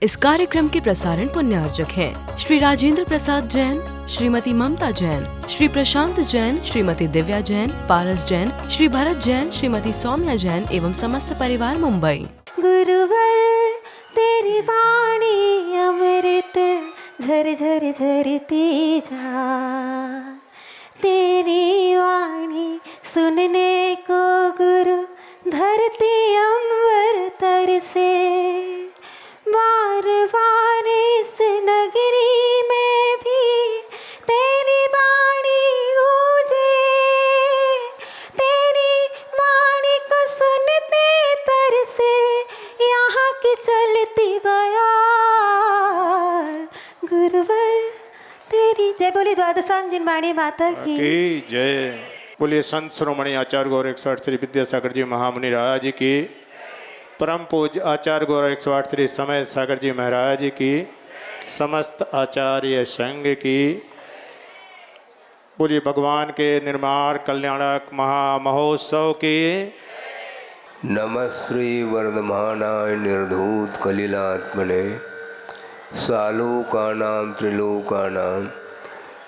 इस कार्यक्रम के प्रसारण पुण्यार्जक हैं श्री राजेंद्र प्रसाद जैन, श्रीमती ममता जैन, श्री प्रशांत जैन, श्रीमती दिव्या जैन, पारस जैन, श्री भरत जैन, श्रीमती सौम्या जैन एवं समस्त परिवार मुंबई। गुरुवर तेरी वाणी अमृत झर झर झरती जा, तेरी वाणी सुनने को गुरु धरती अंबर तरसे, बार बार इस नगरी में भी तेरी वाणी गूंजे, तेरी वाणी को सुनते तरसे यहाँ की चलती बयार। गुरुवर तेरी जय बोली द्वादशांगिन वाणी माता की जय। बोलिए संत शिरोमणि आचार्य गौर 108 श्री विद्यासागर जी महामुनि राज की, परम पूज्य आचार्य गौर 108 श्री समय सागर जी महाराज की, समस्त आचार्य संघ की। बोलिए भगवान के निर्माण कल्याणक महामहोत्सव की। नमः श्री वर्धमानाय निर्धूत कलिलात्मने, सालोकानां त्रिलोकानां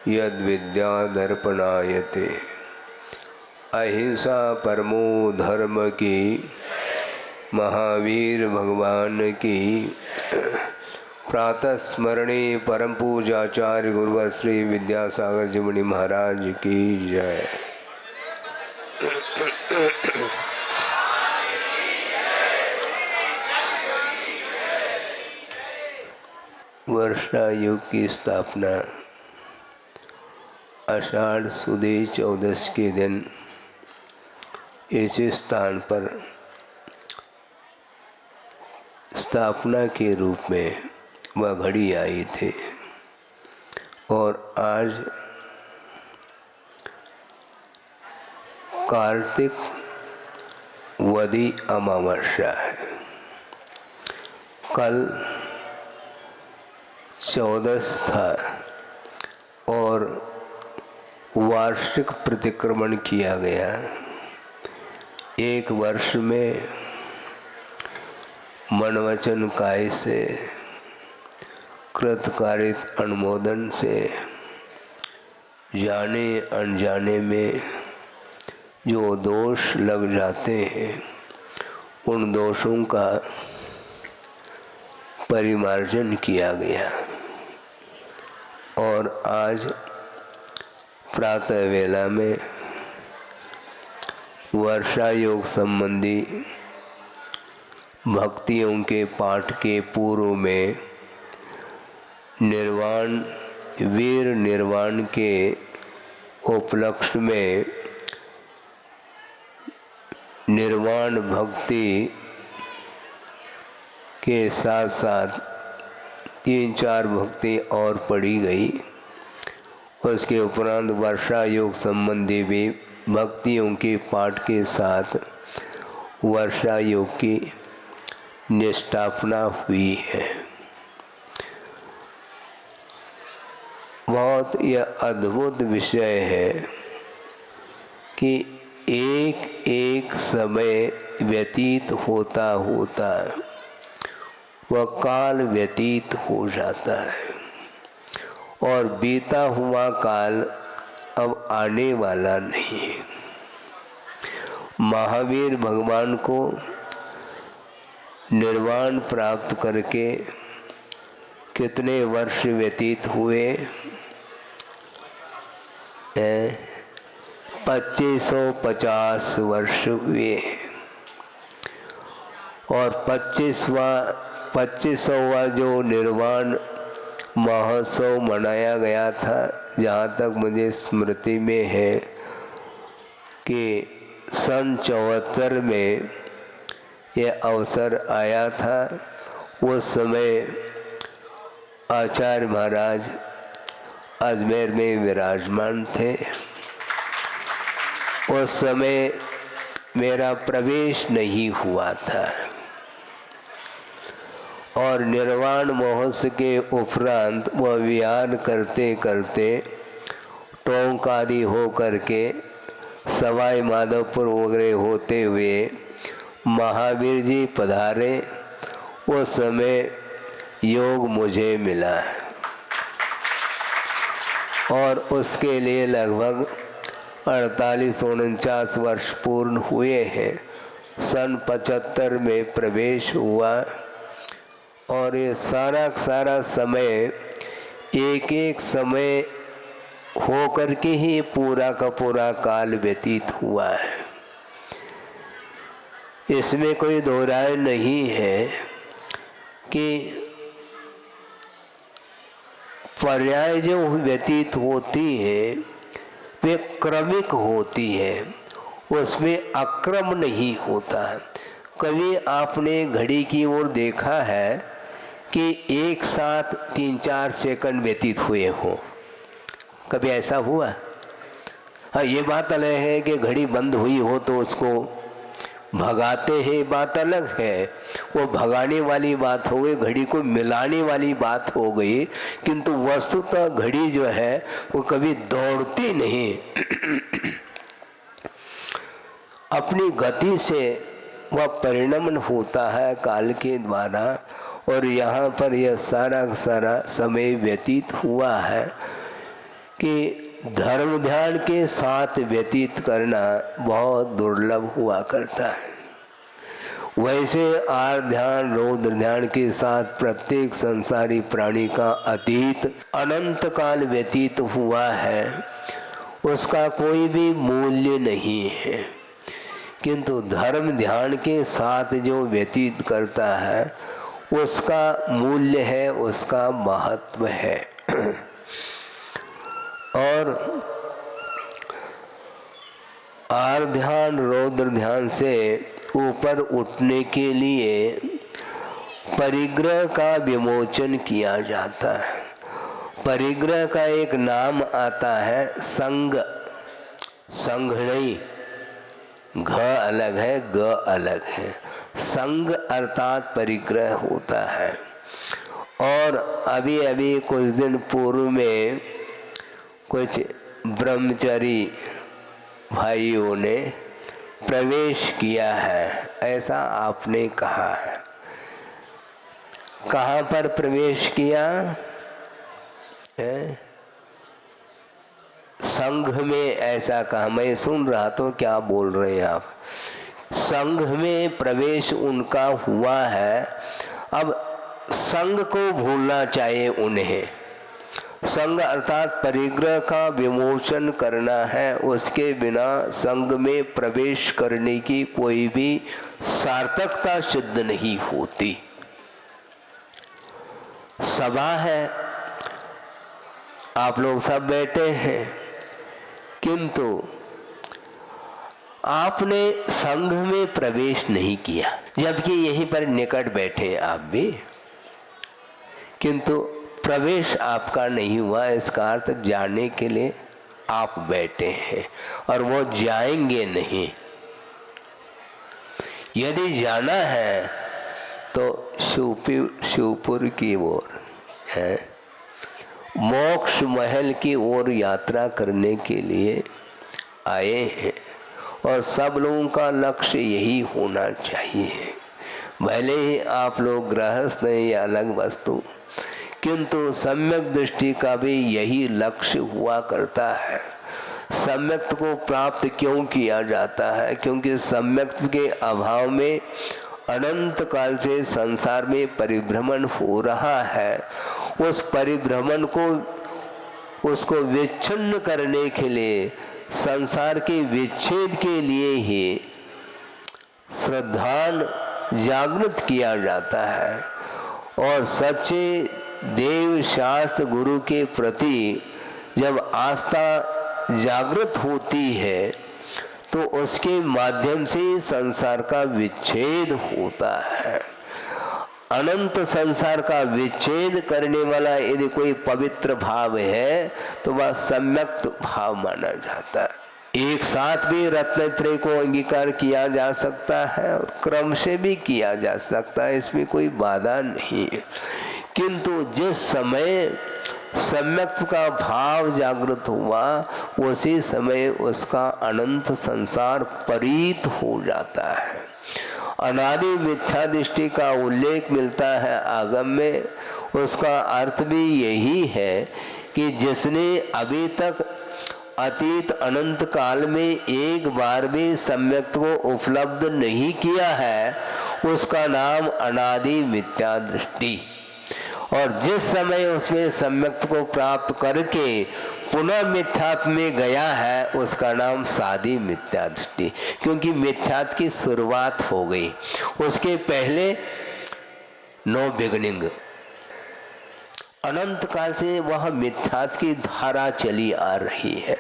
यद विद्या दर्पणायते, अहिंसा परमो धर्म की, महावीर भगवान की। प्रातः स्मरणे परम पूजाचार्य गुरुवर श्री विद्यासागर जी मुनि महाराज की जय। वर्षा युग की स्थापना आषाढ़ सुदी 14 के दिन इस स्थान पर स्थापना के रूप में वह घड़ी आई थी और आज कार्तिक वदी अमावस्या है। कल 14 था और वार्षिक प्रतिक्रमण किया गया। एक वर्ष में मनवचन काय से कृतकारित अनुमोदन से जाने अनजाने में जो दोष लग जाते हैं उन दोषों का परिमार्जन किया गया। और आज प्रातः वेला में वर्षा योग संबंधी भक्तियों के पाठ के पूर्व में निर्वाण वीर निर्वाण के उपलक्ष्य में निर्वाण भक्ति के साथ साथ 3-4 भक्ति और पढ़ी गई। उसके उपरांत वर्षा योग संबंधी भी भक्तियों के पाठ के साथ वर्षा योग की निष्ठापना हुई है। बहुत यह अद्भुत विषय है कि एक एक समय व्यतीत होता होता वह काल व्यतीत हो जाता है और बीता हुआ काल अब आने वाला नहीं है। महावीर भगवान को निर्वाण प्राप्त करके कितने वर्ष व्यतीत हुए? 2550 वर्ष हुए और 25वां जो निर्वाण महोत्सव मनाया गया था, जहाँ तक मुझे स्मृति में है कि सन 74 में यह अवसर आया था। उस समय आचार्य महाराज अजमेर में विराजमान थे। उस समय मेरा प्रवेश नहीं हुआ था और निर्वाण महोत्सव के उपरांत वह विहार करते करते टोंक आदि हो करके सवाई माधोपुर वगैरह होते हुए महावीर जी पधारे। उस समय योग मुझे मिला है और उसके लिए लगभग 48-49 वर्ष पूर्ण हुए हैं। सन 75 में प्रवेश हुआ और ये सारा समय एक समय हो कर के ही पूरा का पूरा काल व्यतीत हुआ है। इसमें कोई दो राय नहीं है कि पर्याय जो व्यतीत होती है वे क्रमिक होती है, उसमें अक्रम नहीं होता। कभी आपने घड़ी की ओर देखा है कि एक साथ 3-4 सेकंड व्यतीत हुए हो? कभी ऐसा हुआ? हाँ, ये बात अलग है कि घड़ी बंद हुई हो तो उसको भगाते हैं, बात अलग है। वो भगाने वाली बात हो गई, घड़ी को मिलाने वाली बात हो गई, किंतु वस्तुतः घड़ी जो है वो कभी दौड़ती नहीं अपनी गति से वह परिणमन होता है काल के द्वारा। और यहाँ पर यह सारा समय व्यतीत हुआ है कि धर्म ध्यान के साथ व्यतीत करना बहुत दुर्लभ हुआ करता है। वैसे आर्य ध्यान, रौद्र ध्यान के साथ प्रत्येक संसारी प्राणी का अतीत अनंत काल व्यतीत हुआ है, उसका कोई भी मूल्य नहीं है। किंतु धर्म ध्यान के साथ जो व्यतीत करता है उसका मूल्य है, उसका महत्व है। और आर्य ध्यान, रौद्र ध्यान से ऊपर उठने के लिए परिग्रह का विमोचन किया जाता है। परिग्रह का एक नाम आता है संग। संग नहीं, घ अलग है, ग अलग है। संग अर्थात परिग्रह होता है। और अभी कुछ दिन पूर्व में कुछ ब्रह्मचारी भाइयों ने प्रवेश किया है, ऐसा आपने कहा है। कहाँ पर प्रवेश किया है? संघ में, ऐसा कहा। मैं सुन रहा तो क्या बोल रहे हैं आप? संघ में प्रवेश उनका हुआ है। अब संघ को भूलना चाहिए उन्हें। संघ अर्थात परिग्रह का विमोचन करना है, उसके बिना संघ में प्रवेश करने की कोई भी सार्थकता सिद्ध नहीं होती। सभा है, आप लोग सब बैठे हैं, किंतु आपने संघ में प्रवेश नहीं किया, जबकि यहीं पर निकट बैठे आप भी, किंतु प्रवेश आपका नहीं हुआ। इसका अर्थ जाने के लिए आप बैठे हैं और वो जाएंगे नहीं। यदि जाना है तो शिवपुर की ओर है, मोक्ष महल की ओर यात्रा करने के लिए आए हैं और सब लोगों का लक्ष्य यही होना चाहिए। भले ही आप लोग गृहस्थ हैं या अलग वस्तु, किंतु सम्यक दृष्टि का भी यही लक्ष्य हुआ करता है। सम्यक्त को प्राप्त क्यों किया जाता है? क्योंकि सम्यक्त के अभाव में अनंत काल से संसार में परिभ्रमण हो रहा है। उस परिभ्रमण को, उसको विच्छिन्न करने के लिए, संसार के विच्छेद के लिए ही श्रद्धान जागृत किया जाता है। और सच्चे देव शास्त्र गुरु के प्रति जब आस्था जागृत होती है तो उसके माध्यम से संसार का विच्छेद होता है। अनंत संसार का विच्छेद करने वाला यदि कोई पवित्र भाव है तो वह सम्यक्त भाव माना जाता है। एक साथ भी रत्नत्रय को अंगीकार किया जा सकता है और क्रम से भी किया जा सकता है, इसमें कोई बाधा नहीं है। किंतु जिस समय सम्यक्त का भाव जागृत हुआ उसी समय उसका अनंत संसार परीत हो जाता है। अनादि मिथ्या दृष्टि का उल्लेख मिलता है आगम में, उसका अर्थ भी यही है कि जिसने अभी तक अतीत अनंत काल में एक बार भी सम्यक को उपलब्ध नहीं किया है, उसका नाम अनादि मिथ्या दृष्टि। और जिस समय उसमें सम्यक को प्राप्त करके पुनः मिथ्यात्व में गया है, उसका नाम सादी मिथ्या दृष्टि। क्योंकि मिथ्यात्व की शुरुआत हो गई, उसके पहले नो बिगनिंग। अनंत काल से वह मिथ्यात्व की धारा चली आ रही है,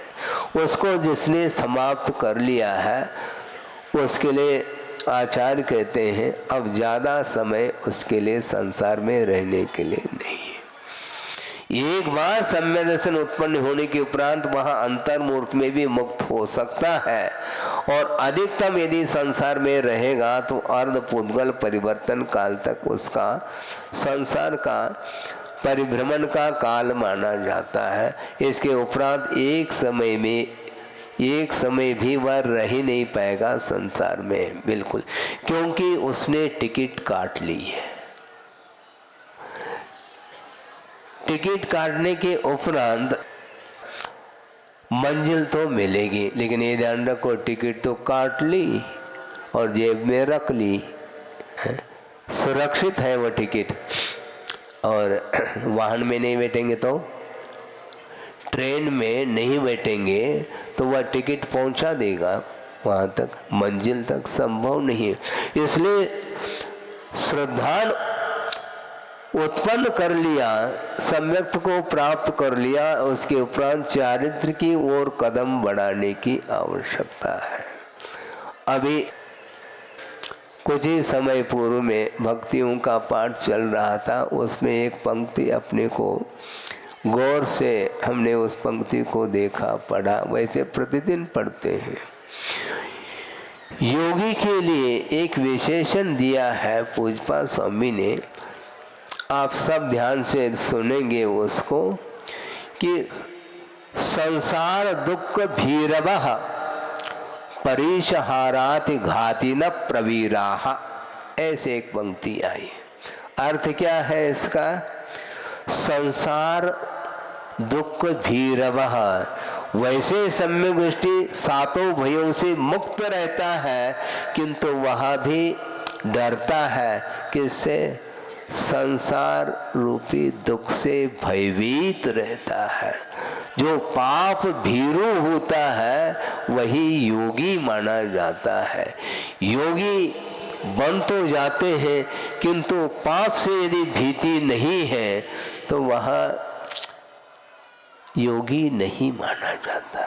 उसको जिसने समाप्त कर लिया है, उसके लिए आचार्य कहते हैं अब ज़्यादा समय उसके लिए संसार में रहने के लिए नहीं। एक बार सम्यक दर्शन उत्पन्न होने के उपरांत वह अंतर्मूर्त में भी मुक्त हो सकता है, और अधिकतम यदि संसार में रहेगा तो अर्धपुद्गल परिवर्तन काल तक उसका संसार का परिभ्रमण का काल माना जाता है। इसके उपरांत एक समय भी वह रह ही नहीं पाएगा संसार में, बिल्कुल, क्योंकि उसने टिकट काट ली है। टिकट काटने के उपरांत मंजिल तो मिलेगी, लेकिन ये ध्यान रखो टिकट तो काट ली और जेब में रख ली, सुरक्षित है वो टिकट। और वाहन में नहीं बैठेंगे तो, ट्रेन में नहीं बैठेंगे तो वह टिकट पहुंचा देगा वहाँ तक, मंजिल तक संभव नहीं है। इसलिए श्रद्धान उत्पन्न कर लिया, सम्यक्त को प्राप्त कर लिया, उसके उपरांत चारित्र की ओर कदम बढ़ाने की आवश्यकता है। अभी कुछ ही समय पूर्व में भक्तियों का पाठ चल रहा था, उसमें एक पंक्ति अपने को गौर से हमने उस पंक्ति को देखा, पढ़ा, वैसे प्रतिदिन पढ़ते हैं। योगी के लिए एक विशेषण दिया है पूज्यपाद स्वामी ने, आप सब ध्यान से सुनेंगे उसको, कि संसार दुख भीरवः परिशहाराति घाति न प्रवीराः, ऐसे एक पंक्ति आई। अर्थ क्या है इसका? संसार दुख भीरवः, वैसे सम्यक दृष्टि सातों भयों से मुक्त रहता है, किंतु वह भी डरता है किससे? संसार रूपी दुख से भयभीत रहता है। जो पाप भीरू होता है वही योगी माना जाता है। योगी बन तो जाते हैं, किंतु पाप से यदि भीति नहीं है तो वह योगी नहीं माना जाता।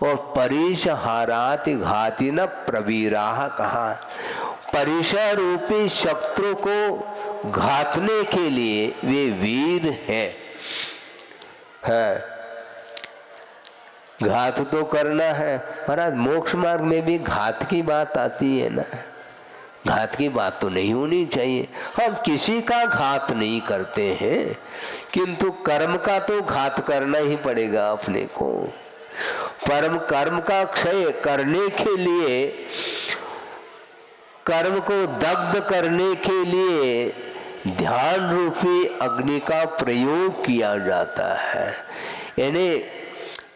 और परिशहाराति घाति न प्रवीराः कहा, परिशह रूपी शत्रु को घातने के लिए वे वीर हैं। हाँ, घात तो करना है महाराज, मोक्ष मार्ग में भी घात की बात आती है ना। घात की बात तो नहीं होनी चाहिए, हम किसी का घात नहीं करते हैं, किंतु कर्म का तो घात करना ही पड़ेगा अपने को। परम कर्म का क्षय करने के लिए, कर्म को दग्ध करने के लिए ध्यान रूपी अग्नि का प्रयोग किया जाता है। यानी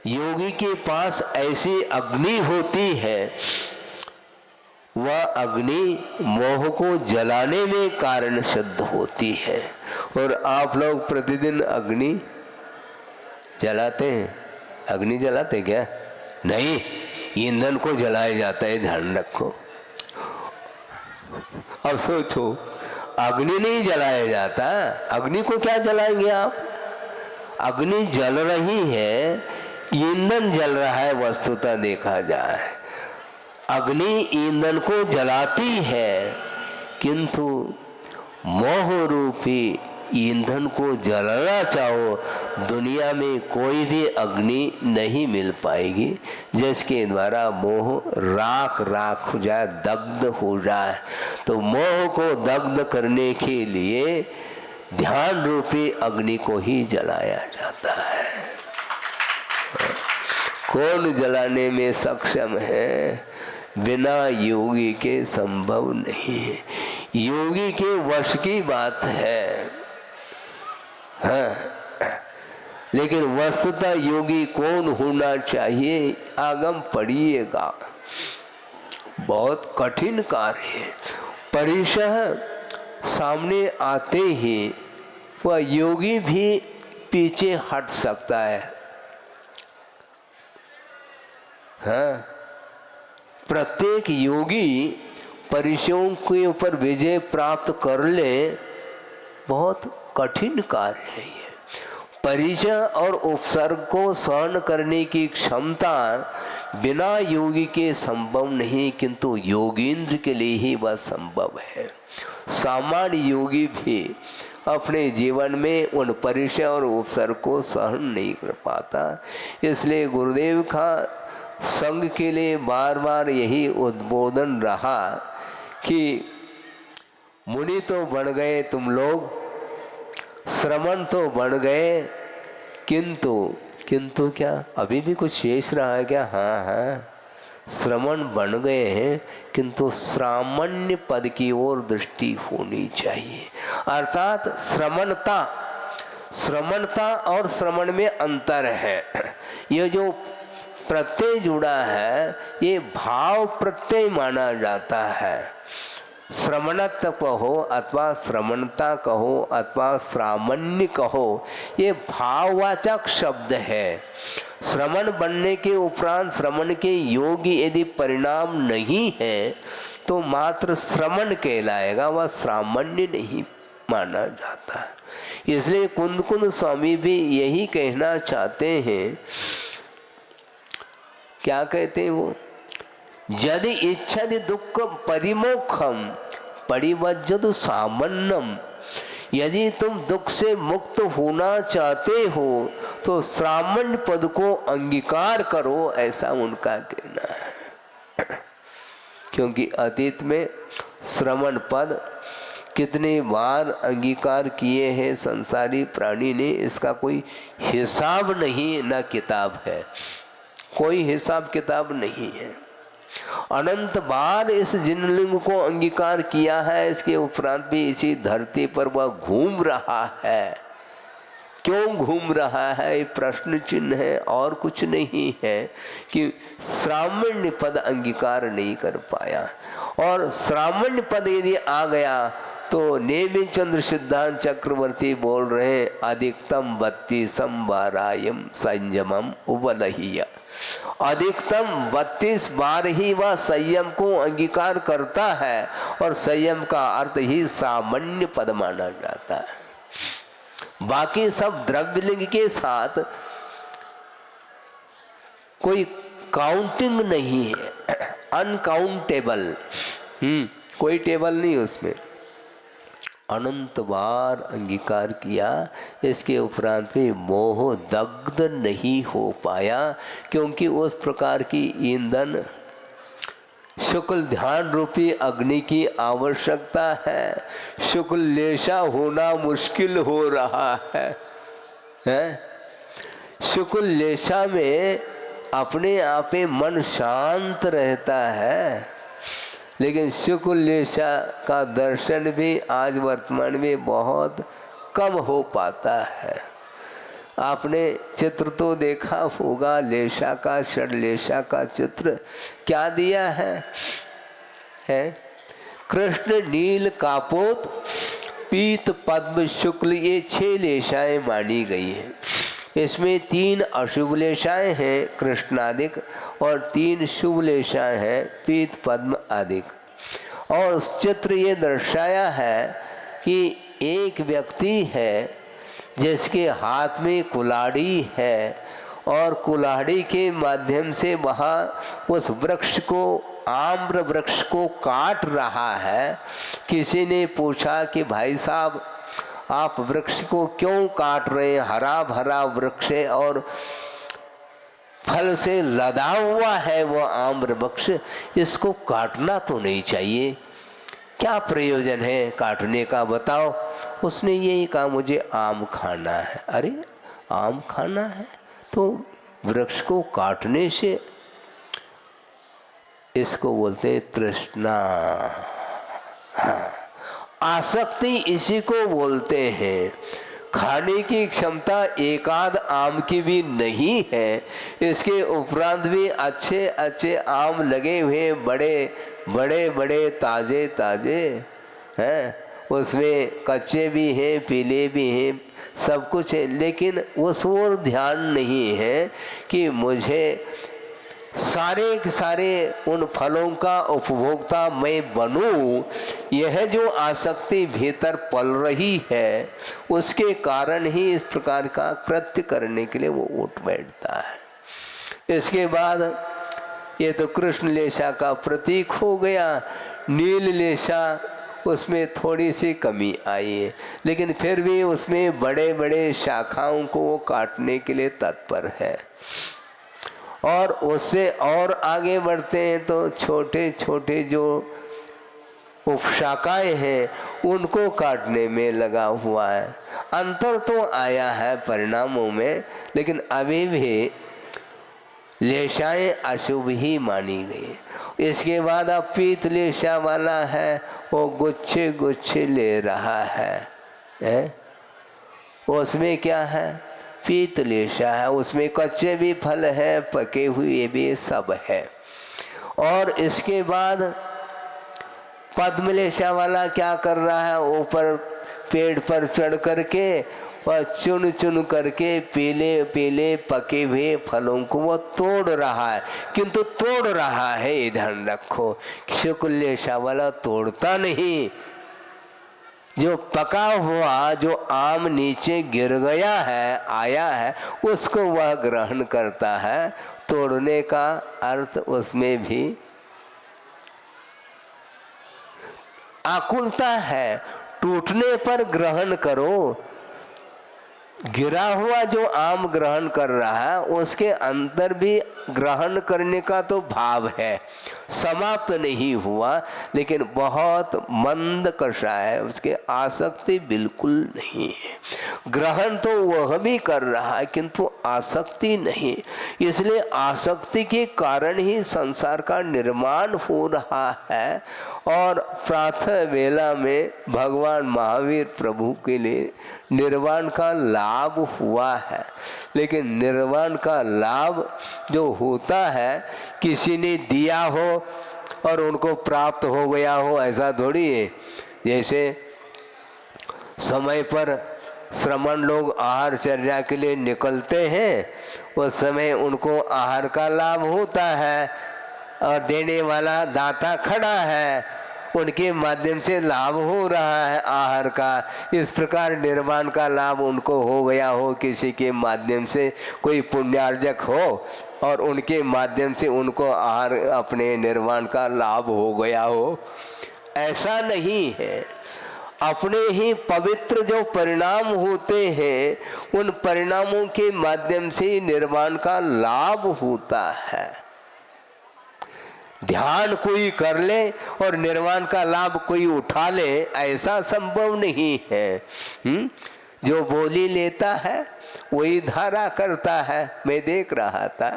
योगी के पास ऐसी अग्नि होती है, वह अग्नि मोह को जलाने में कारण सिद्ध होती है। और आप लोग प्रतिदिन अग्नि जलाते हैं? अग्नि जलाते क्या? नहीं, ईंधन को जलाया जाता है, ध्यान रखो। अब सोचो, अग्नि नहीं जलाया जाता, अग्नि को क्या जलाएंगे आप? अग्नि जल रही है, ईंधन जल रहा है, वस्तुतः देखा जाए अग्नि ईंधन को जलाती है, किंतु मोह रूपी ईंधन को जलाना चाहो, दुनिया में कोई भी अग्नि नहीं मिल पाएगी जिसके द्वारा मोह राख राख हो जाए, दग्ध हो जाए। तो मोह को दग्ध करने के लिए ध्यान रूपी अग्नि को ही जलाया जाता है। कौन जलाने में सक्षम है? बिना योगी के संभव नहीं है। योगी के वश की बात है। हाँ, लेकिन वस्तुतः योगी कौन होना चाहिए आगम पढ़िएगा, बहुत कठिन कार्य है। परिचय सामने आते ही वह योगी भी पीछे हट सकता है। हाँ, प्रत्येक योगी परिचयों के ऊपर विजय प्राप्त कर ले, बहुत कठिन कार्य है ये। परिचय और उपसर्ग को सहन करने की क्षमता बिना योगी के संभव नहीं, किंतु योगींद्र के लिए ही वह संभव है। सामान्य योगी भी अपने जीवन में उन परिचय और उपसर्ग को सहन नहीं कर पाता। इसलिए गुरुदेव का संघ के लिए बार बार यही उद्बोधन रहा कि मुनि तो बन गए तुम लोग, श्रमण तो बन गए, किंतु क्या अभी भी कुछ शेष रहा है क्या? हाँ, श्रमण बन गए हैं, किंतु श्रामण्य पद की ओर दृष्टि होनी चाहिए। अर्थात श्रमणता और श्रमण में अंतर है। ये जो प्रत्यय जुड़ा है ये भाव प्रत्यय माना जाता है। श्रमणत्व कहो अथवा श्रमणता कहो अथवा श्रामण्य कहो, ये भाववाचक शब्द है। श्रमण बनने के उपरांत श्रमण के योग्य यदि परिणाम नहीं है तो मात्र श्रमण कहलाएगा, वह श्रामण्य नहीं माना जाता। इसलिए कुंद स्वामी भी यही कहना चाहते हैं। क्या कहते हैं वो? यदि इच्छति दुख परिमोक्षम परिवज्जतु सामन्नम, यदि तुम दुख से मुक्त होना चाहते हो तो श्रामण्य पद को अंगीकार करो, ऐसा उनका कहना है। क्योंकि अतीत में श्रवण पद कितने बार अंगीकार किए हैं संसारी प्राणी ने, इसका कोई हिसाब नहीं, न किताब है, कोई हिसाब किताब नहीं है। अनंत बार इस जिनलिंग को अंगीकार किया है, इसके उपरांत भी इसी धरती पर वह घूम रहा है। क्यों घूम रहा है ये प्रश्न चिन्ह है, और कुछ नहीं है कि श्रामण्य पद अंगीकार नहीं कर पाया। और श्रामण्य पद यदि आ गया तो नेमित चंद्र सिद्धांत चक्रवर्ती बोल रहे हैं, अधिकतम 32 बारायम संयमम उबलहिया। अधिकतम 32 बार ही वह संयम को अंगीकार करता है, और संयम का अर्थ ही सामान्य पद माना जाता है। बाकी सब द्रव्यलिंग के साथ कोई काउंटिंग नहीं है, अनकाउंटेबल, कोई टेबल नहीं उसमें। अनंत बार अंगीकार किया, इसके उपरांत भी मोह दग्ध नहीं हो पाया, क्योंकि उस प्रकार की ईंधन शुक्ल ध्यान रूपी अग्नि की आवश्यकता है। शुक्ल लेशा होना मुश्किल हो रहा है? शुक्ल लेशा में अपने आप में मन शांत रहता है, लेकिन शुक्ल लेशा का दर्शन भी आज वर्तमान में बहुत कम हो पाता है। आपने चित्र तो देखा होगा लेशा का, षडलेशा का चित्र क्या दिया है? कृष्ण नील कापोत पीत पद्म शुक्ल, ये 6 लेशाएं मानी गई हैं। इसमें 3 अशुभ लेशाएं हैं कृष्णादिक, और 3 शुभ लेशाएं हैं पीत पद्म आदिक। और उस चित्र ये दर्शाया है कि एक व्यक्ति है जिसके हाथ में कुल्हाड़ी है, और कुल्हाड़ी के माध्यम से वहाँ उस वृक्ष को, आम्र वृक्ष को काट रहा है। किसी ने पूछा कि भाई साहब आप वृक्ष को क्यों काट रहे हैं? हरा भरा वृक्ष है और फल से लदा हुआ है वो आम्र वृक्ष, इसको काटना तो नहीं चाहिए, क्या प्रयोजन है काटने का बताओ? उसने यही कहा मुझे आम खाना है। अरे आम खाना है तो वृक्ष को काटने से, इसको बोलते हैं तृष्णा। हाँ, आसक्ति इसी को बोलते हैं। खाने की क्षमता एकाध आम की भी नहीं है। इसके उपरांत भी अच्छे अच्छे आम लगे हुए, बड़े बड़े बड़े ताजे ताजे हैं, उसमें कच्चे भी हैं, पीले भी हैं, सब कुछ है, लेकिन उस ओर ध्यान नहीं है कि मुझे सारे के सारे उन फलों का उपभोक्ता मैं बनूं। यह जो आसक्ति भीतर पल रही है, उसके कारण ही इस प्रकार का कृत्य करने के लिए वो उठ बैठता है। इसके बाद ये तो कृष्ण लेशा का प्रतीक हो गया। नील लेशा, उसमें थोड़ी सी कमी आई है, लेकिन फिर भी उसमें बड़े बड़े शाखाओं को वो काटने के लिए तत्पर है। और उससे और आगे बढ़ते हैं तो छोटे छोटे जो उपशाखाएं हैं उनको काटने में लगा हुआ है। अंतर तो आया है परिणामों में, लेकिन अभी भी लेशाएं अशुभ ही मानी गई। इसके बाद अब पीत लेशा वाला है, वो गुच्छे गुच्छे ले रहा है? उसमें क्या है? पीत लेशा है, उसमें कच्चे भी फल है, पके हुए भी सब है। और इसके बाद पद्मलेशा वाला क्या कर रहा है? ऊपर पेड़ पर चढ़ करके और चुन चुन करके पीले पीले पके हुए फलों को वो तोड़ रहा है, किंतु तोड़ रहा है, ये ध्यान रखो। शुक्ल लेशा वाला तोड़ता नहीं, जो पका हुआ जो आम नीचे गिर गया है, आया है, उसको वह ग्रहण करता है। तोड़ने का अर्थ उसमें भी आकुलता है। टूटने पर ग्रहण करो। गिरा हुआ जो आम ग्रहण कर रहा है, उसके अंदर भी ग्रहण करने का तो भाव है, समाप्त नहीं हुआ, लेकिन बहुत मंद कषा है, उसके आसक्ति बिल्कुल नहीं है। ग्रहण तो वह भी कर रहा है, किंतु आसक्ति नहीं। इसलिए आसक्ति के कारण ही संसार का निर्माण हो रहा है। और प्रातः वेला में भगवान महावीर प्रभु के लिए निर्वाण का लाभ हुआ है, लेकिन निर्वाण का लाभ जो होता है, किसी ने दिया हो और उनको प्राप्त हो गया हो, ऐसा थोड़ी है। जैसे समय पर श्रमण लोग आहार चर्या के लिए निकलते हैं, उस समय उनको आहार का लाभ होता है और देने वाला दाता खड़ा है, उनके माध्यम से लाभ हो रहा है आहार का। इस प्रकार निर्वाण का लाभ उनको हो गया हो, किसी के माध्यम से कोई पुण्यार्जक हो और उनके माध्यम से उनको आहार अपने निर्वाण का लाभ हो गया हो, ऐसा नहीं है। अपने ही पवित्र जो परिणाम होते हैं, उन परिणामों के माध्यम से निर्वाण का लाभ होता है। ध्यान कोई कर ले और निर्वाण का लाभ कोई उठा ले, ऐसा संभव नहीं है। जो बोली लेता है वही धारा करता है। मैं देख रहा था,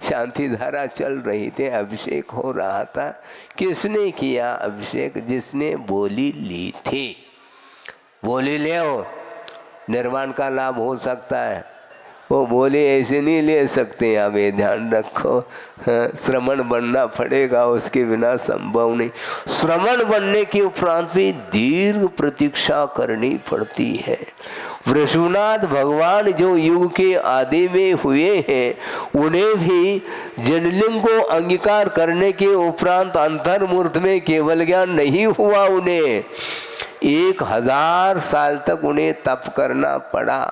शांति धारा चल रही थी, अभिषेक हो रहा था। किसने किया अभिषेक? जिसने बोली ली थी। बोली ले हो, निर्वाण का लाभ हो सकता है। वो बोले ऐसे नहीं ले सकते, आप ये ध्यान रखो। श्रमण बनना पड़ेगा, उसके बिना संभव नहीं। श्रमण बनने के उपरांत भी दीर्घ प्रतीक्षा करनी पड़ती है। वृषभनाथ भगवान जो युग के आदि में हुए हैं, उन्हें भी जनलिंग को अंगीकार करने के उपरांत अंतर्मूर्त में केवल ज्ञान नहीं हुआ। उन्हें 1000 साल तक उन्हें तप करना पड़ा।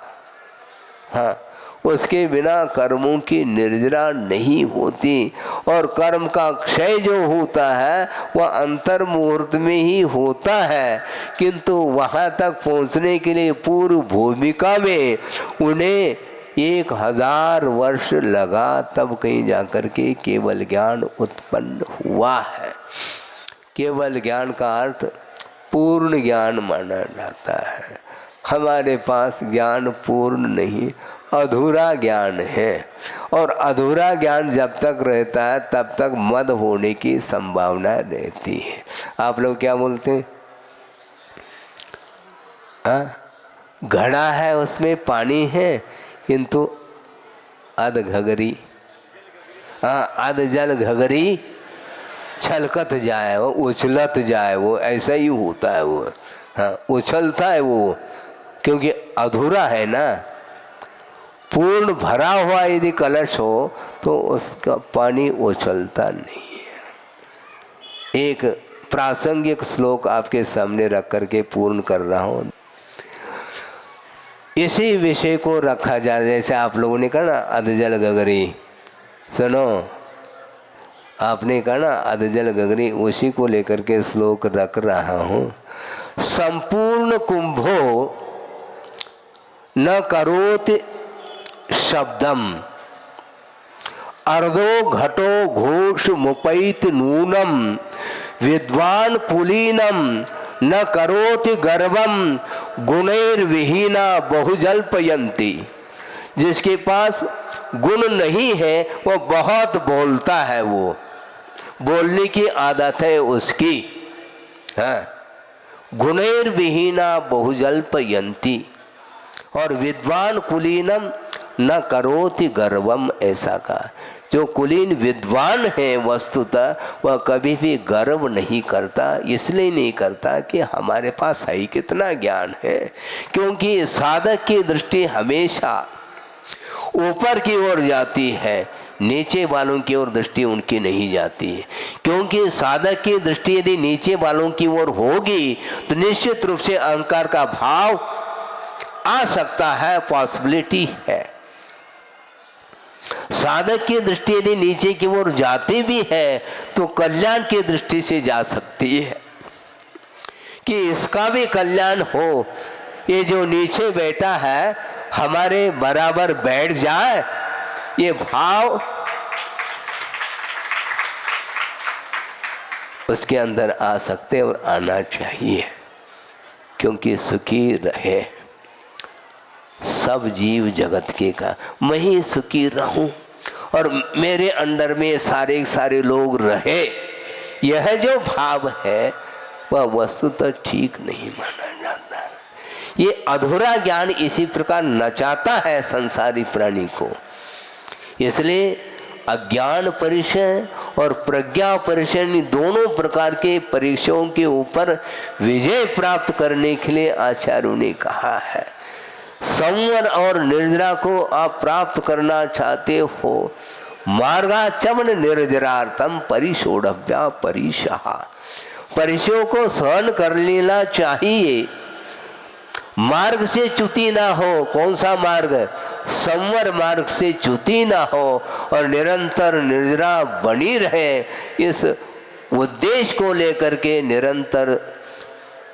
हाँ, उसके बिना कर्मों की निर्जरा नहीं होती। और कर्म का क्षय जो होता है वह अंतर मुहूर्त में ही होता है, किंतु वहाँ तक पहुँचने के लिए पूर्व भूमिका में उन्हें 1000 वर्ष लगा, तब कहीं जाकर के केवल ज्ञान उत्पन्न हुआ है। केवल ज्ञान का अर्थ पूर्ण ज्ञान माना जाता है। हमारे पास ज्ञान पूर्ण नहीं, अधूरा ज्ञान है। और अधूरा ज्ञान जब तक रहता है तब तक मद होने की संभावना रहती है। आप लोग क्या बोलते हैं? घड़ा है उसमें पानी है, किंतु अध घगरी, हाँ अध जल घगरी छलकत जाए, वो उछलत जाए, वो ऐसा ही होता है वो, हाँ उछलता है वो, क्योंकि अधूरा है ना। पूर्ण भरा हुआ यदि कलश हो तो उसका पानी उछलता नहीं है। एक प्रासंगिक श्लोक आपके सामने रख करके पूर्ण कर रहा हूँ। इसी विषय को रखा जाए, जैसे आप लोगों ने कहा ना अधजल गगरी, सुनो आपने कहा ना अधजल गगरी, उसी को लेकर के श्लोक रख रहा हूँ। संपूर्ण कुंभो न करोति शब्दम अर्धो घटो घोष मुपैत नूनम विद्वान कुलीनम न करोति गर्वम गुणैर्विहीना बहुजल्पयन्ति। जिसके पास गुण नहीं है वो बहुत बोलता है, वो बोलने की आदत है उसकी, हाँ। गुणैर्विहीना बहुजल्पयन्ति, और विद्वान कुलीनम न करोति गर्वम, ऐसा कहा। जो कुलीन विद्वान है वस्तुतः वह कभी भी गर्व नहीं करता। इसलिए नहीं करता कि हमारे पास है कितना ज्ञान है, क्योंकि साधक की दृष्टि हमेशा ऊपर की ओर जाती है, नीचे वालों की ओर दृष्टि उनकी नहीं जाती है। क्योंकि साधक की दृष्टि यदि नीचे वालों की ओर होगी तो निश्चित रूप से अहंकार का भाव आ सकता है, पॉसिबिलिटी है। साधक की दृष्टि यदि नीचे की ओर जाती भी है तो कल्याण की दृष्टि से जा सकती है कि इसका भी कल्याण हो, ये जो नीचे बैठा है हमारे बराबर बैठ जाए, ये भाव उसके अंदर आ सकते और आना चाहिए। क्योंकि सुखी रहे सब जीव जगत के का, मैं ही सुखी रहूं और मेरे अंडर में सारे लोग रहे, यह जो भाव है वह वस्तु तो ठीक नहीं माना जाता। ये अधूरा ज्ञान इसी प्रकार नचाता है संसारी प्राणी को। इसलिए अज्ञान परिचय और प्रज्ञा परिचय दोनों प्रकार के परीक्षाओं के ऊपर विजय प्राप्त करने के लिए आचार्यों ने कहा है, संवर और निर्जरा को आप प्राप्त करना चाहते हो, मार्गाचमन निर्जरार्थम परिशोढ़व्या परिशहा, परिचयों को सहन कर लेना चाहिए। मार्ग से च्युति ना हो। कौन सा मार्ग? संवर मार्ग से च्युति ना हो और निरंतर निर्जरा बनी रहे, इस उद्देश्य को लेकर के निरंतर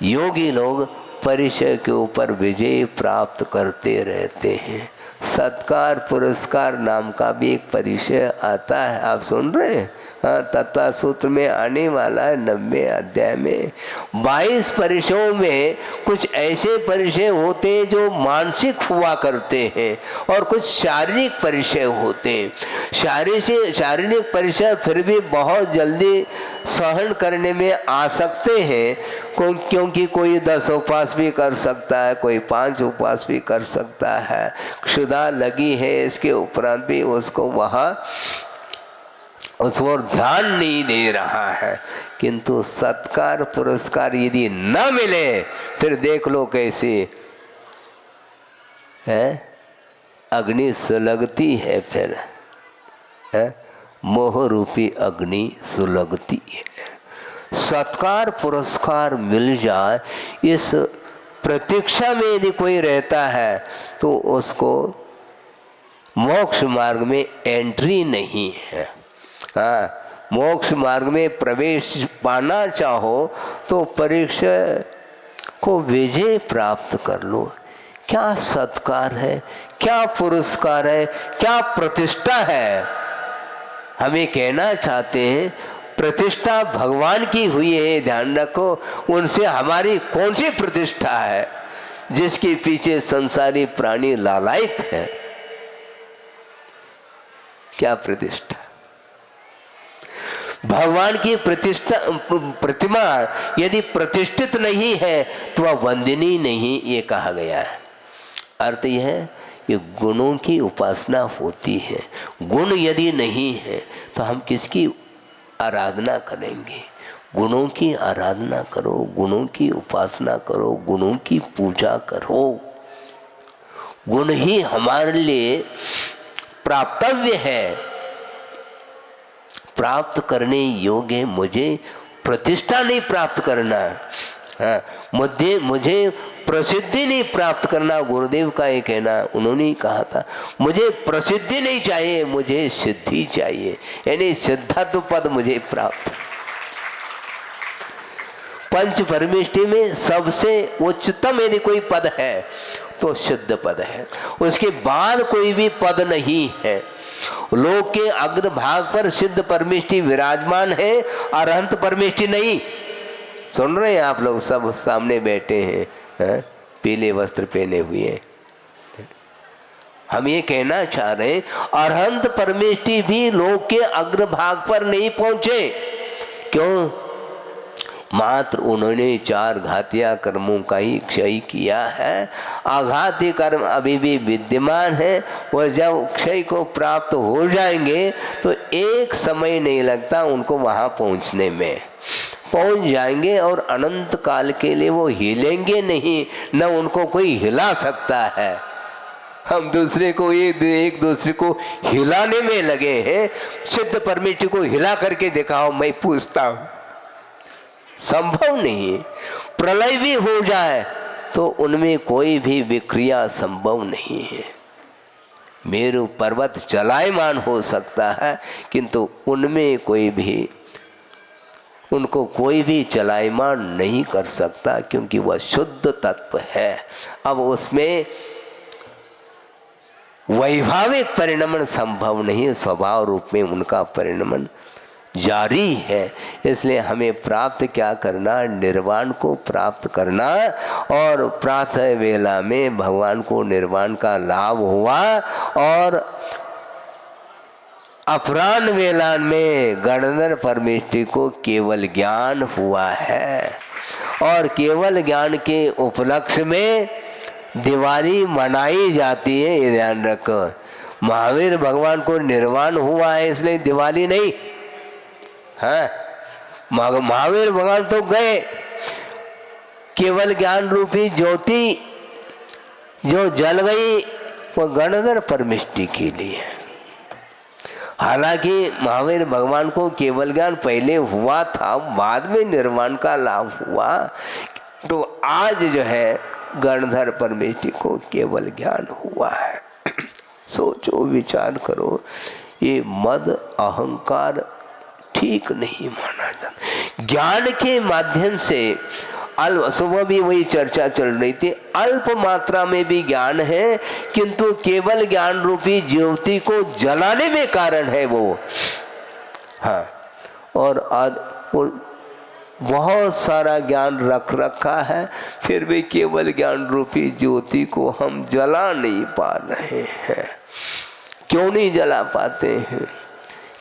योगी लोग परिचय के ऊपर विजय प्राप्त करते रहते हैं। सत्कार पुरस्कार नाम का भी एक परिचय आता है, आप सुन रहे हैं? हाँ, तत्व सूत्र में आने वाला है 90 अध्याय में। 22 परिचयों में कुछ ऐसे परिचय होते हैं जो मानसिक हुआ करते हैं और कुछ शारीरिक परिचय होते हैं। शारीरिक परिचय फिर भी बहुत जल्दी सहन करने में आ सकते हैं, क्योंकि कोई 10 उपवास भी कर सकता है, कोई 5 उपवास भी कर सकता है। क्षुधा लगी है इसके उपरांत भी उसको वहाँ उस ओर ध्यान नहीं दे रहा है। किंतु सत्कार पुरस्कार यदि न मिले फिर देख लो कैसे है अग्नि सुलगती है, फिर है मोह रूपी अग्नि सुलगती है। सत्कार पुरस्कार मिल जाए इस प्रतीक्षा में यदि कोई रहता है तो उसको मोक्ष मार्ग में एंट्री नहीं है। हाँ, मोक्ष मार्ग में प्रवेश पाना चाहो तो परीक्षा को विजय प्राप्त कर लो। क्या सत्कार है, क्या पुरस्कार है, क्या प्रतिष्ठा है। हमें कहना चाहते हैं प्रतिष्ठा भगवान की हुई है, ध्यान रखो। उनसे हमारी कौन सी प्रतिष्ठा है जिसके पीछे संसारी प्राणी लालायित है? क्या प्रतिष्ठा? भगवान की प्रतिमा यदि प्रतिष्ठित नहीं है तो वह वंदनीय नहीं, ये कहा गया है। अर्थ यह है कि गुणों की उपासना होती है। गुण यदि नहीं है तो हम किसकी आराधना करेंगे? गुणों की आराधना करो, गुणों की उपासना करो, गुणों की पूजा करो। गुण ही हमारे लिए प्राप्तव्य है, प्राप्त करने योग्य है। मुझे प्रतिष्ठा नहीं प्राप्त करना, हाँ, मुझे प्रसिद्धि नहीं प्राप्त करना। गुरुदेव का ये कहना, उन्होंने ही कहा था, मुझे प्रसिद्धि नहीं चाहिए, मुझे सिद्धि चाहिए, यानी सिद्धत्व पद मुझे प्राप्त। पंच परमेष्टि में सबसे उच्चतम यदि कोई पद है तो सिद्ध पद है, उसके बाद कोई भी पद नहीं है। लोक के अग्र भाग पर सिद्ध परमेष्टि विराजमान है, अरहंत परमेष्टि नहीं। सुन रहे हैं आप लोग, सब सामने बैठे हैं, पीले वस्त्र पहने हुए। हम ये कहना चाह रहे हैं, अरहंत परमेष्टि भी लोक के अग्र भाग पर नहीं पहुंचे। क्यों? मात्र उन्होंने 4 घातिया कर्मों का ही क्षय किया है। आघाती कर्म अभी भी विद्यमान है, और जब क्षय को प्राप्त हो जाएंगे तो एक समय नहीं लगता उनको वहाँ पहुँचने में, पहुँच जाएंगे और अनंत काल के लिए वो हिलेंगे नहीं, न उनको कोई हिला सकता है। हम दूसरे को एक दूसरे को हिलाने में लगे हैं। सिद्ध परमेष्टि को हिला करके दिखाओ, मैं पूछता हूँ, संभव नहीं। प्रलय भी हो जाए तो उनमें कोई भी विक्रिया संभव नहीं है। मेरु पर्वत चलायमान हो सकता है, किंतु उनमें उनको कोई भी चलायमान नहीं कर सकता, क्योंकि वह शुद्ध तत्व है। अब उसमें वैभाविक परिणमन संभव नहीं, स्वभाव रूप में उनका परिणमन जारी है। इसलिए हमें प्राप्त क्या करना? निर्वाण को प्राप्त करना। और प्रातः वेला में भगवान को निर्वाण का लाभ हुआ, और अपराह्न वेला में गणधर परमेष्टि को केवल ज्ञान हुआ है। और केवल ज्ञान के उपलक्ष्य में दिवाली मनाई जाती है, ये ध्यान रखो। महावीर भगवान को निर्वाण हुआ है, इसलिए दिवाली नहीं। हाँ, महावीर भगवान तो गए, केवल ज्ञान रूपी ज्योति जो जल गई वो गणधर परमेष्टि के लिए। हालांकि महावीर भगवान को केवल ज्ञान पहले हुआ था, बाद में निर्वाण का लाभ हुआ। तो आज जो है गणधर परमेष्टि को केवल ज्ञान हुआ है। सोचो, विचार करो, ये मद अहंकार ठीक नहीं माना जाता। ज्ञान के माध्यम से सुबह भी वही चर्चा चल रही थी, अल्प मात्रा में भी ज्ञान है, किंतु केवल ज्ञान रूपी ज्योति को जलाने में कारण है वो। हाँ, और बहुत सारा ज्ञान रख रखा है, फिर भी केवल ज्ञान रूपी ज्योति को हम जला नहीं पा रहे हैं। क्यों नहीं जला पाते हैं?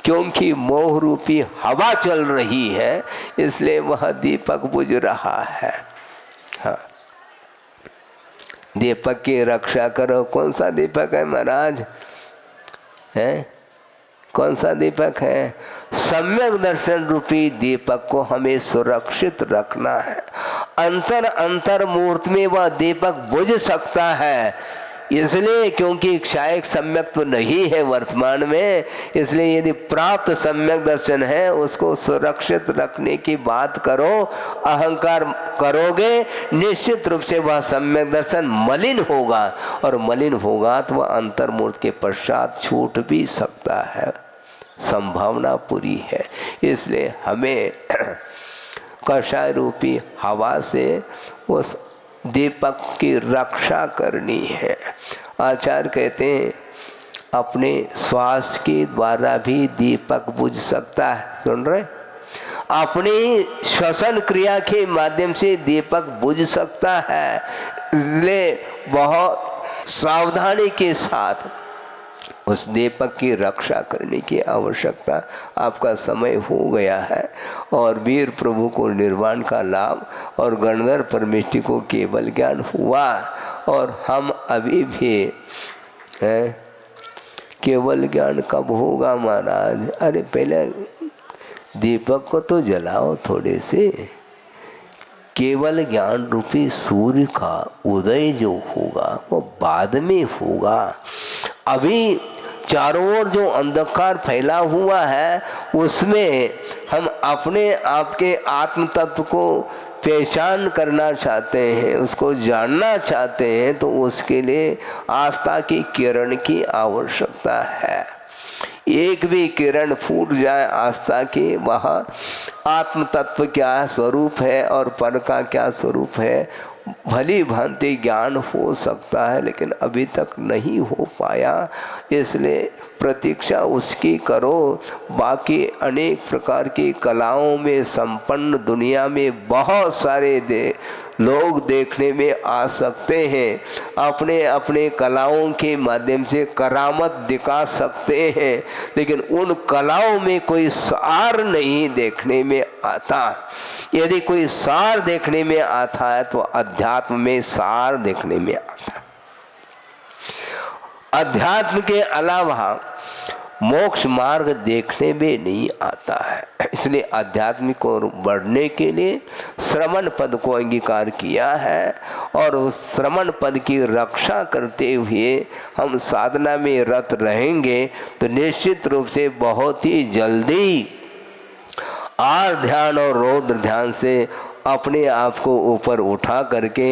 क्योंकि मोह रूपी हवा चल रही है, इसलिए वह दीपक बुझ रहा है। हाँ, दीपक की रक्षा करो। कौन सा दीपक है महाराज? है कौन सा दीपक है? सम्यक दर्शन रूपी दीपक को हमें सुरक्षित रखना है। अंतर मुहूर्त में वह दीपक बुझ सकता है, इसलिए क्योंकि क्षायक सम्यक तो नहीं है वर्तमान में। इसलिए यदि प्राप्त सम्यक दर्शन है, उसको सुरक्षित रखने की बात करो। अहंकार करोगे, निश्चित रूप से वह सम्यक दर्शन मलिन होगा, और मलिन होगा तो वह अंतर्मूर्त के पश्चात छूट भी सकता है, संभावना पूरी है। इसलिए हमें कषाय रूपी हवा से उस दीपक की रक्षा करनी है। आचार्य कहते हैं, अपने श्वास के द्वारा भी दीपक बुझ सकता है। सुन रहे? अपनी श्वसन क्रिया के माध्यम से दीपक बुझ सकता है। इसलिए बहुत सावधानी के साथ उस दीपक की रक्षा करने की आवश्यकता। आपका समय हो गया है और वीर प्रभु को निर्वाण का लाभ और गणधर परमेष्टि को केवल ज्ञान हुआ और हम अभी भी हैं। केवल ज्ञान कब होगा महाराज? अरे पहले दीपक को तो जलाओ थोड़े से। केवल ज्ञान रूपी सूर्य का उदय जो होगा वो बाद में होगा। अभी चारों ओर जो अंधकार फैला हुआ है उसमें हम अपने आप के आत्म तत्व को पहचान करना चाहते हैं, उसको जानना चाहते हैं, तो उसके लिए आस्था की किरण की आवश्यकता है। एक भी किरण फूट जाए आस्था की, वहाँ आत्म तत्व क्या स्वरूप है और पर का क्या स्वरूप है भली भांति ज्ञान हो सकता है, लेकिन अभी तक नहीं हो पाया। इसलिए प्रतीक्षा उसकी करो। बाकी अनेक प्रकार की कलाओं में संपन्न दुनिया में बहुत सारे लोग देखने में आ सकते हैं, अपने अपने कलाओं के माध्यम से करामत दिखा सकते हैं, लेकिन उन कलाओं में कोई सार नहीं देखने में आता। यदि कोई सार देखने में आता है तो अध्यात्म में सार देखने में आता है। अध्यात्म के अलावा मोक्ष मार्ग देखने में नहीं आता है। इसलिए आध्यात्मिक और बढ़ने के लिए श्रवण पद को अंगीकार किया है और उस श्रवण पद की रक्षा करते हुए हम साधना में रत रहेंगे तो निश्चित रूप से बहुत ही जल्दी आर ध्यान और रौद्र ध्यान से अपने आप को ऊपर उठा करके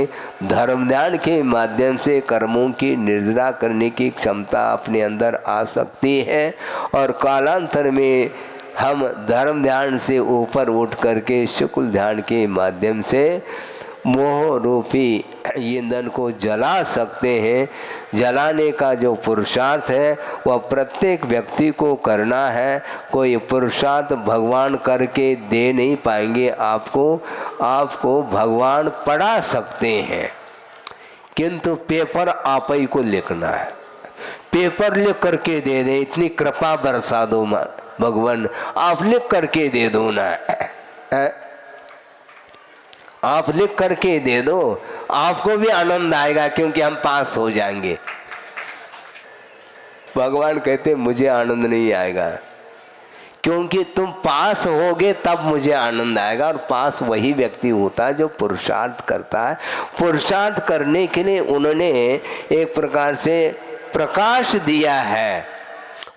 धर्म ध्यान के माध्यम से कर्मों की निर्जरा करने की क्षमता अपने अंदर आ सकती है और कालांतर में हम धर्म ध्यान से ऊपर उठ करके शुक्ल ध्यान के माध्यम से मोह रूपी ईंधन को जला सकते हैं। जलाने का जो पुरुषार्थ है वह प्रत्येक व्यक्ति को करना है। कोई पुरुषार्थ भगवान करके दे नहीं पाएंगे आपको भगवान पढ़ा सकते हैं, किंतु पेपर आप ही को लिखना है। पेपर लिख करके दे दे, इतनी कृपा बरसा दो भगवान, आप लिख करके दे दो ना, आप लिख करके दे दो, आपको भी आनंद आएगा क्योंकि हम पास हो जाएंगे। भगवान कहते मुझे आनंद नहीं आएगा, क्योंकि तुम पास होगे तब मुझे आनंद आएगा। और पास वही व्यक्ति होता है जो पुरुषार्थ करता है। पुरुषार्थ करने के लिए उन्होंने एक प्रकार से प्रकाश दिया है,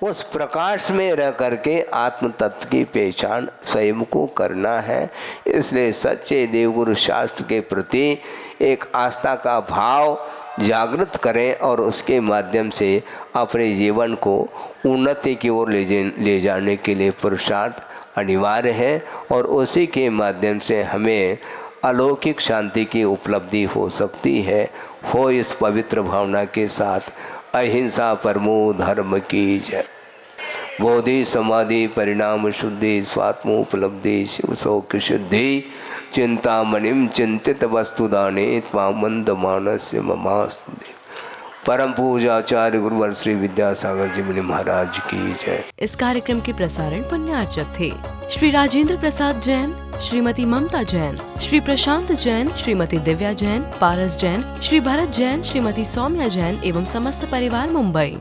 उस प्रकाश में रह करके आत्म तत्व की पहचान स्वयं को करना है। इसलिए सच्चे देवगुरु शास्त्र के प्रति एक आस्था का भाव जागृत करें और उसके माध्यम से अपने जीवन को उन्नति की ओर ले जाने के लिए पुरुषार्थ अनिवार्य है और उसी के माध्यम से हमें अलौकिक शांति की उपलब्धि हो सकती है। हो इस पवित्र भावना के साथ अहिंसा परमो धर्म की जय। बोधि समाधि परिणाम शुद्धि स्वात्मोपलब्धि शिव सौख्य सिद्धि चिंतामणिम चिंतित वस्तुदाने त्वामंद मानस्य ममास्तु। परम पूजाचार्य गुरुवर श्री विद्यासागर जी मुनि महाराज की जय। इस कार्यक्रम के प्रसारण पुण्यार्चक थे श्री राजेंद्र प्रसाद जैन, श्रीमती ममता जैन, श्री प्रशांत जैन, श्रीमती दिव्या जैन, पारस जैन, श्री भरत जैन, श्रीमती सौम्या जैन एवं समस्त परिवार मुंबई।